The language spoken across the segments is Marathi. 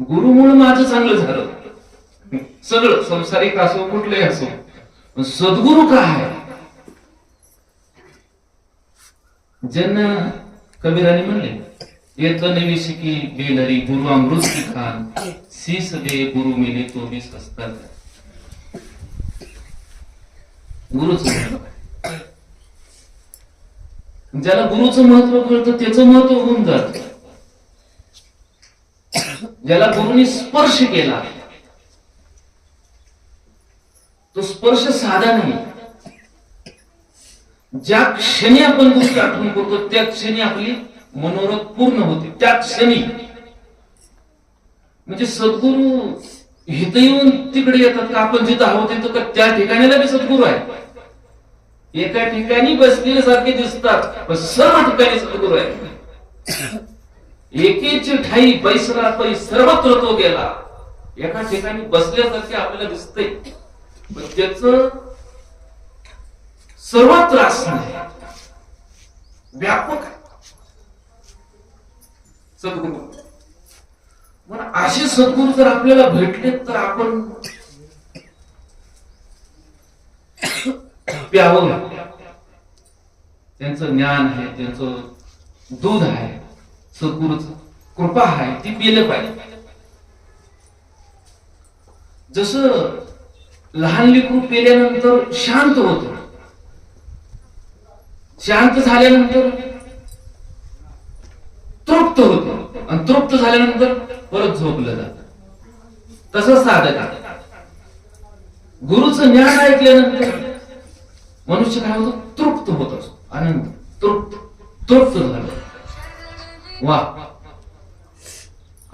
गुरुमुळे माझं चांगलं झालं, सगळं संसारिक असो कुठलंही असो. पण सद्गुरु काय? ज्यांना कबीराने म्हणले, येत नवी शिकी बेलरी गुरु अमृत की खान, शीस दे गुरु मिले तो भी सस्ता. गुरुच ज्याला गुरुचं महत्व कळतं त्याचं महत्व होऊन जात. ज्याला गुरुनी स्पर्श केला, तो स्पर्श साधा नाही. ज्या क्षणी आपण गुरुची आठवण करतो त्या क्षणी आपली मनोरथ पूर्ण होते. त्या क्षणी म्हणजे सद्गुरु इथं येऊन तिकडे येतात का? आपण जिथं आहोत तिथं का त्या ठिकाणीला बी सद्गुरु आहे. एका ठिकाणी बसलेले सारखे दिसतात पण सर्व ठिकाणी सद्गुरु आहे. एकेच ठाई बैसला पै सर्वत्र तो गेला. एका ठिकाणी बसल्यासारखे आपल्याला दिसतंय पण त्याच सर्वत्र असणे व्यापक सद्गुरु. मग असे सद्गुरु जर आपल्याला भेटले तर आपण प्यावं. त्यांचं ज्ञान आहे, त्यांचं दूध आहे, सद्गुरूच कृपा आहे, ती पिलं पाहिजे. जसं लहान लेकरू पेल्यानंतर शांत होत, शांत झाल्यानंतर तृप्त होत आणि तृप्त झाल्यानंतर परत झोपलं जात. तसं साधक आहे. गुरुचं ज्ञान ऐकल्यानंतर मनुष्य काय होतो? तृप्त होत असतो. आनंद, तृप्त तृप्त झालं. वा,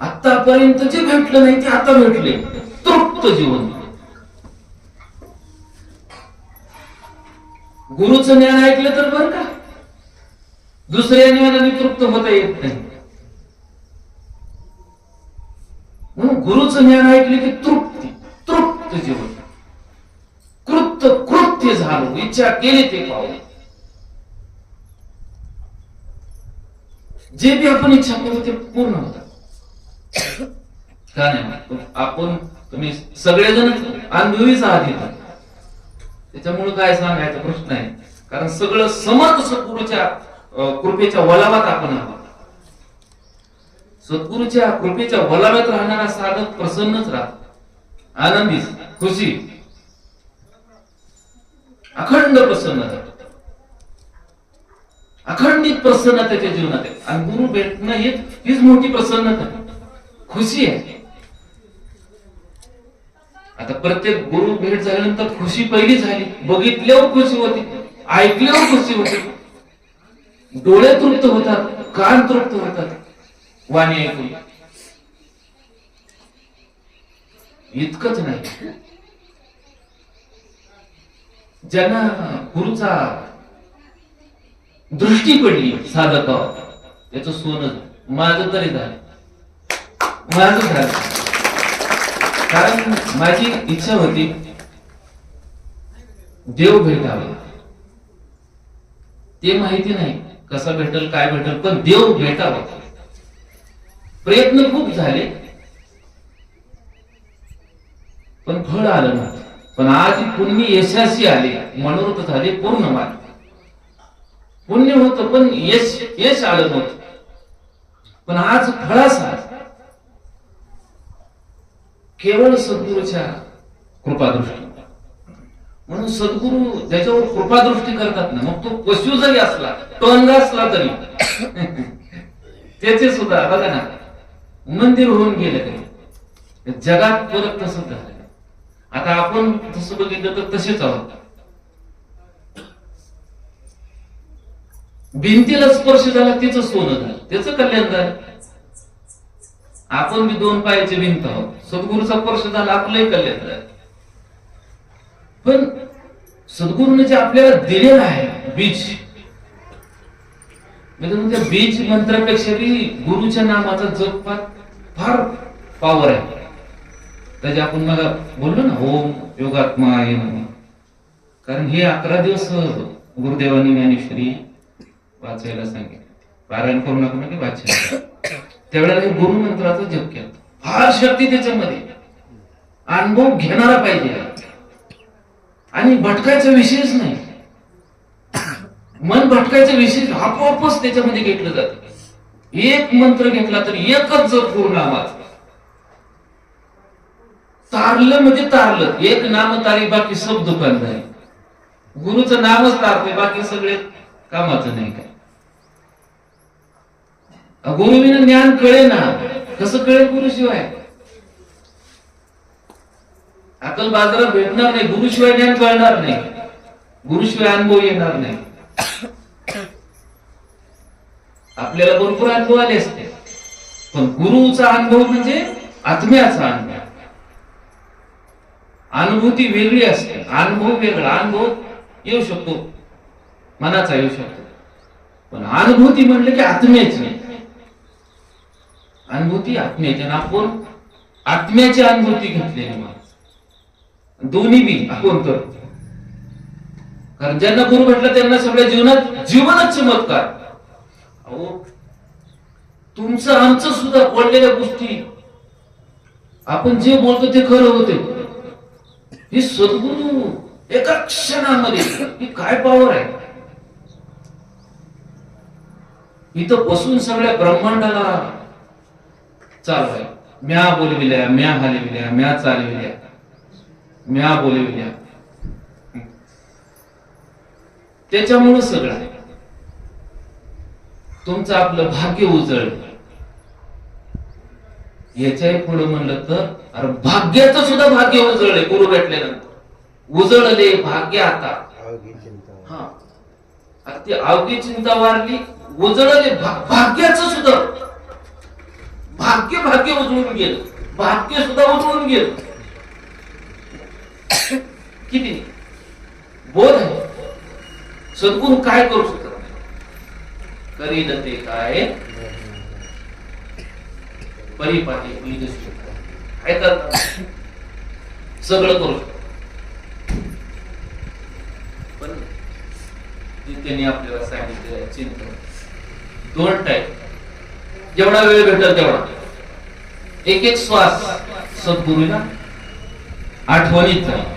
आतापर्यंत जे भेटलं नाही ते आता भेटले. तृप्त जीवन. गुरुचं ज्ञान ऐकलं तर बरं का, दुसऱ्या ज्ञानाने तृप्त होता येत नाही. म्हणून गुरुचं ज्ञान ऐकले की तृप्ती, तृप्त जीवन. कृत्य कृत्य झालो, इच्छा केली ते पाहू. जे बी आपण इच्छा करू ते पूर्ण होतात. का नाही? आपण तुम्ही सगळेजण अनुभवीच आहात इथं, त्याच्यामुळे काय सांगायचा प्रश्न आहे. कारण सगळं समर्थ सद्गुरूच्या कृपेच्या वलावात आपण आहोत. सद्गुरूच्या कृपेच्या वलाव्यात राहणारा साधक प्रसन्नच राहतो, आनंदी, खुशी, अखंड प्रसन्नता, अखंडित प्रसन्नता त्याच्या जीवनात आहे. आणि गुरु भेटणं हीच मोठी प्रसन्नता, खुशी आहे. आता प्रत्येक गुरु भेट झाल्यानंतर खुशी पहिली झाली. बघितल्यावर खुशी होती, ऐकल्यावर खुशी होती, डोळे तृप्त होतात, कान तृप्त होतात वाणी ऐकून. इतकंच नाही, ज्यांना गुरुचा दृष्टी पडली साधकावर त्याचं सोनं. माझं तरी झालं, माझं झालं. कारण माझी इच्छा होती देव भेटावा. ते माहिती नाही कसा भेटल काय भेटल, पण देव भेटावा. प्रयत्न खूप झाले पण फळ आलं नाही. पण आज पुण्य यशाशी आले, मनोरथ झाले पूर्ण मार्ग. पुण्य होतं पण यश आलं नव्हतं, पण आज फळाचा केवळ सद्गुरूच्या कृपादृष्टी. म्हणून सद्गुरू ज्याच्यावर कृपादृष्टी करतात ना, मग तो पशु जरी असला, टोंगा असला तरी त्याचे सुद्धा बघा ना, मंदिर होऊन गेलं तरी जगात परत तसंच झालं. आता आपण तसं बघितलं तर तसेच आहोत. भिंतीला स्पर्श झाला तिचं सोनं झालं, त्याचं कल्याण झालं. आपण बी दोन पायाचे भिंत आहोत, सद्गुरूचा स्पर्श झाला आपलंही कल्याण झालं. पण सद्गुरूने जे आपल्याला दिलेलं आहे बीज, म्हणजे त्या बीज मंत्रापेक्षा बी गुरुच्या नामाचा जप फार पॉवर आहे. त्याचे आपण मला बोललो ना, ओम योगात्माय नमः. कारण हे 11 दिवस गुरुदेवांनी ज्ञानेश्वरी वाचायला सांगितलं. पारायण करू नका म्हणजे वाचायला. त्यावेळेला हे गुरु मंत्राचा जप केला. फार शक्ती त्याच्यामध्ये, अनुभव घेणारा पाहिजे आणि भटकायचा विषयच नाही. मन भटकायचा विषय आपोआपच त्याच्यामध्ये घेतलं जात. एक मंत्र घेतला तर एकच जप पूर्ण नामाचा. तारलं म्हणजे तारलं, एक नाम तारी बाकी सब दुकानदारी. गुरुचं नामच तारते, बाकी सगळे कामाचं नाही काय. गुरुविना ज्ञान कळे ना, कसं कळेल गुरुशिवाय? अकल बाजारात भेटणार नाही, गुरुशिवाय ज्ञान कळणार नाही, गुरुशिवाय अनुभव येणार नाही. आपल्याला भरपूर अनुभव आले असते, पण गुरुचा अनुभव म्हणजे आत्म्याचा अनुभव. अनुभूती वेगळी असते, अनुभव वेगळा. अनुभव येऊ शकतो, मनाचा येऊ शकतो, पण अनुभूती म्हणलं की आत्म्याची. अनुभूती आत्म्याची, आपण आत्म्याची अनुभूती घेतलेली माणूस. दोन्ही बी आपण करतो, कारण ज्यांना गुरु भेटला त्यांना सगळ्या जीवनात जीवनच चमत्कार. अहो, तुमचं आमचं सुद्धा बोललेल्या गोष्टी आपण जे बोलतो ते खरं होते. ही सद्गुरु एका क्षणामध्ये, ही काय पॉवर आहे. इथं बसून सगळ्या ब्रह्मांडाला चालवाय. म्या बोलविल्या, म्या हलविल्या, म्या चालविल्या, म्या बोलविल्या. त्याच्यामुळे सगळं आहे. तुमचं आपलं भाग्य उजळलं. याच्याही पुढे म्हणलं तर अरे भाग्याचं सुद्धा भाग्य उजळले. गुरु भेटल्यानंतर उजळले भाग्य. आता हा ती अवघी चिंता वारली, उजळले भाग्याचं सुद्धा भाग्य. भाग्य उजळून गेलं, भाग्य सुद्धा उजळून गेलं. किती बोध आहे. सद्गुरु काय करू शकत नाही, करील ते काय परिपाटी काय करतात, सगळं करू शकतो. पण त्यांनी आपल्याला सांगितलेलं चिंतन 2 टाइम, जेवढा वेळ भेटेल तेवढा, एक एक श्वास सद्गुरूला आठवणीत राहील.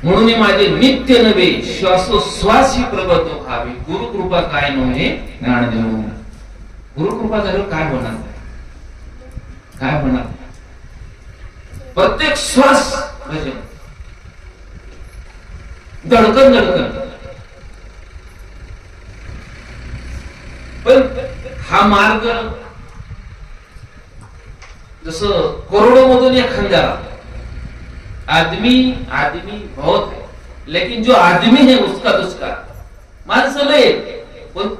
म्हणून माझे नित्य नवे श्वासोश्वासी प्रबोध व्हावे. गुरुकृपा काय नव्हे ज्ञानदेव. गुरुकृपा झाल्यावर काय होणार, काय होणार? प्रत्येक श्वास भजन, धडकन धडकन. पण हा मार्ग जसं करोडो मधून एखाद्याला आदमी बहुत है, लेकिन जो आदमी है उसका माणसं लय, पण